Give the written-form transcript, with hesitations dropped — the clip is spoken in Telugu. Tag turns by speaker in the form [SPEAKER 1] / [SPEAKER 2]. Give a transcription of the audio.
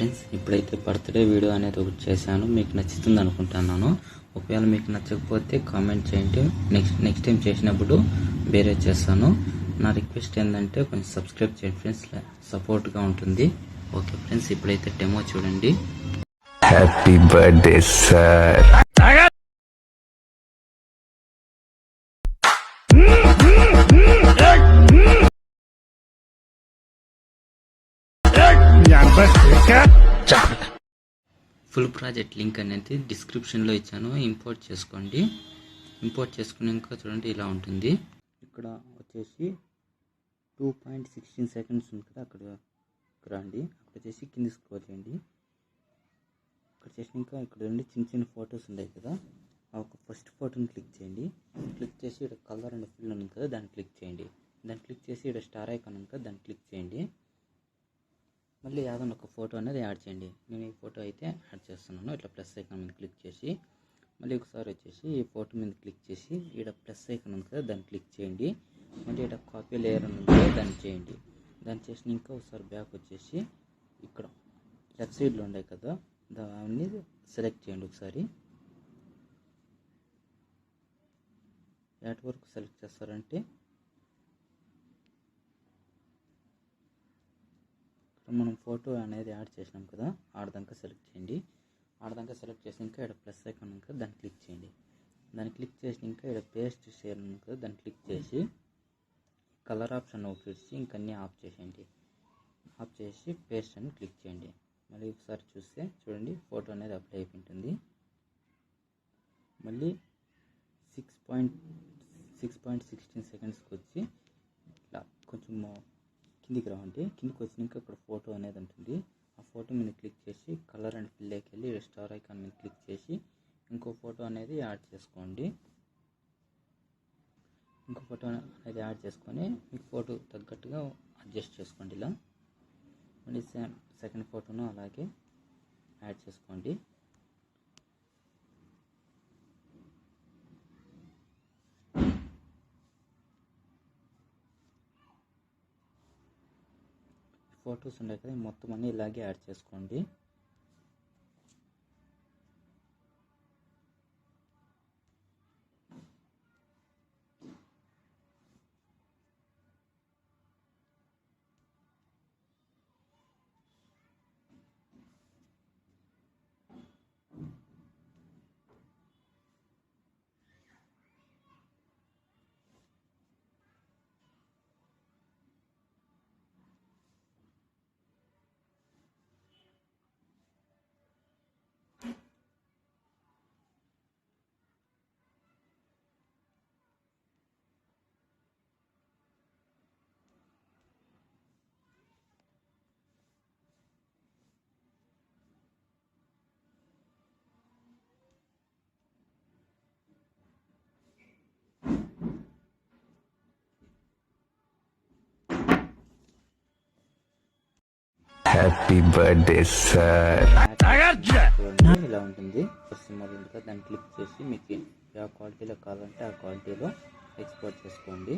[SPEAKER 1] ఫ్రెండ్స్, ఇప్పుడైతే బర్త్డే వీడియో అనేది ఒకటి చేశాను. మీకు నచ్చుతుంది అనుకుంటున్నాను. ఒకవేళ మీకు నచ్చకపోతే కామెంట్ చేయండి. నెక్స్ట్ టైం చేసినప్పుడు వేరే చేస్తాను. నా రిక్వెస్ట్ ఏంటంటే కొంచెం సబ్స్క్రైబ్ చేయండి ఫ్రెండ్స్, సపోర్ట్గా ఉంటుంది. ఓకే ఫ్రెండ్స్, ఇప్పుడైతే డెమో చూడండి.
[SPEAKER 2] Happy birthday sir.
[SPEAKER 1] Full project link అనేది డిస్క్రిప్షన్లో ఇచ్చాను. ఇంపోర్ట్ చేసుకోండి. ఇంపోర్ట్ చేసుకున్నాక చూడండి ఇలా ఉంటుంది. ఇక్కడ వచ్చేసి 2.16 సెకండ్స్ ఉంది కదా, అక్కడ రండి. అక్కడ వచ్చేసి కింద స్క్రోల్ చేయండి. ఇక్కడ చేసినాక ఇక్కడ చూడండి చిన్న చిన్న ఫొటోస్ ఉన్నాయి కదా, ఆ ఒక ఫస్ట్ ఫోటోని క్లిక్ చేయండి. క్లిక్ చేసి ఇక్కడ కలర్ అండ్ ఫిల్ ఉంది కదా, దాన్ని క్లిక్ చేయండి. దాన్ని క్లిక్ చేసి ఇక్కడ స్టార్ ఐకాన్ ఉంది కదా, దాన్ని క్లిక్ చేయండి. మళ్ళీ ఏదైనా ఒక ఫోటో అనేది యాడ్ చేయండి. నేను ఈ ఫోటో అయితే యాడ్ చేస్తున్నాను. ఇట్లా ప్లస్ ఐకాన్ మీద క్లిక్ చేసి మళ్ళీ ఒకసారి వచ్చేసి ఈ ఫోటో మీద క్లిక్ చేసి ఇక్కడ ప్లస్ ఐకాన్ ఉంది కదా, దాన్ని క్లిక్ చేయండి. మళ్ళీ ఇక్కడ కాపీ లేయర్ ఉంది కదా, దాన్ని చేయండి. దాన్ని చేసిన ఇంకా ఒకసారి బ్యాక్ వచ్చేసి ఇక్కడ లెఫ్ట్ సైడ్లో ఉన్నాయి కదా, దాన్ని సెలెక్ట్ చేయండి. ఒకసారి యాట్ వరకు సెలెక్ట్ చేస్తారంటే మనం ఫోటో అనేది యాడ్ చేసినాం కదా, ఆడదాకా సెలెక్ట్ చేయండి. ఆడదాకా సెలెక్ట్ చేసినాక ఇక్కడ ప్లస్ ఐకాన్ ఉంది కదా, దాన్ని క్లిక్ చేయండి. దాన్ని క్లిక్ చేసినాక ఇక్కడ పేస్ట్ షేర్ ఉంది కదా, దాన్ని క్లిక్ చేసి కలర్ ఆప్షన్ ఉపయోగించి ఇంకన్నీ ఆఫ్ చేసేయండి. ఆఫ్ చేసి పేస్ట్ అని క్లిక్ చేయండి. మళ్ళీ ఒకసారి చూస్తే చూడండి ఫోటో అనేది అప్లై అయిపోయింటుంది. మళ్ళీ 6.16 సెకండ్స్కి వచ్చి ఇట్లా కొంచెం కిందికి రావండి. కిందికి వచ్చినాక ఇక్కడ ఫోటో అనేది ఉంటుంది. ఆ ఫోటో మీద క్లిక్ చేసి కలర్ అండ్ ఫిల్లోకి వెళ్ళి స్టార్ ఐకాన్ మీద క్లిక్ చేసి ఇంకో ఫోటో అనేది యాడ్ చేసుకోండి. ఇంకో ఫోటో అనేది యాడ్ చేసుకొని మీకు ఫోటో తగ్గట్టుగా అడ్జస్ట్ చేసుకోండి. ఇలా మళ్ళీ సెకండ్ ఫోటోను అలాగే యాడ్ చేసుకోండి. ఫొటోస్ ఉన్నాయి కదా, మొత్తం అన్నీ ఇలాగే యాడ్ చేసుకోండి.
[SPEAKER 2] Happy birthday sir.
[SPEAKER 1] ఇలా ఉంటుంది. సింబల్ ఉంది కదా, దాన్ని క్లిక్ చేసి మీకు ఏ క్వాలిటీలో కావాలంటే ఆ క్వాలిటీలో ఎక్స్పోర్ట్ చేసుకోండి.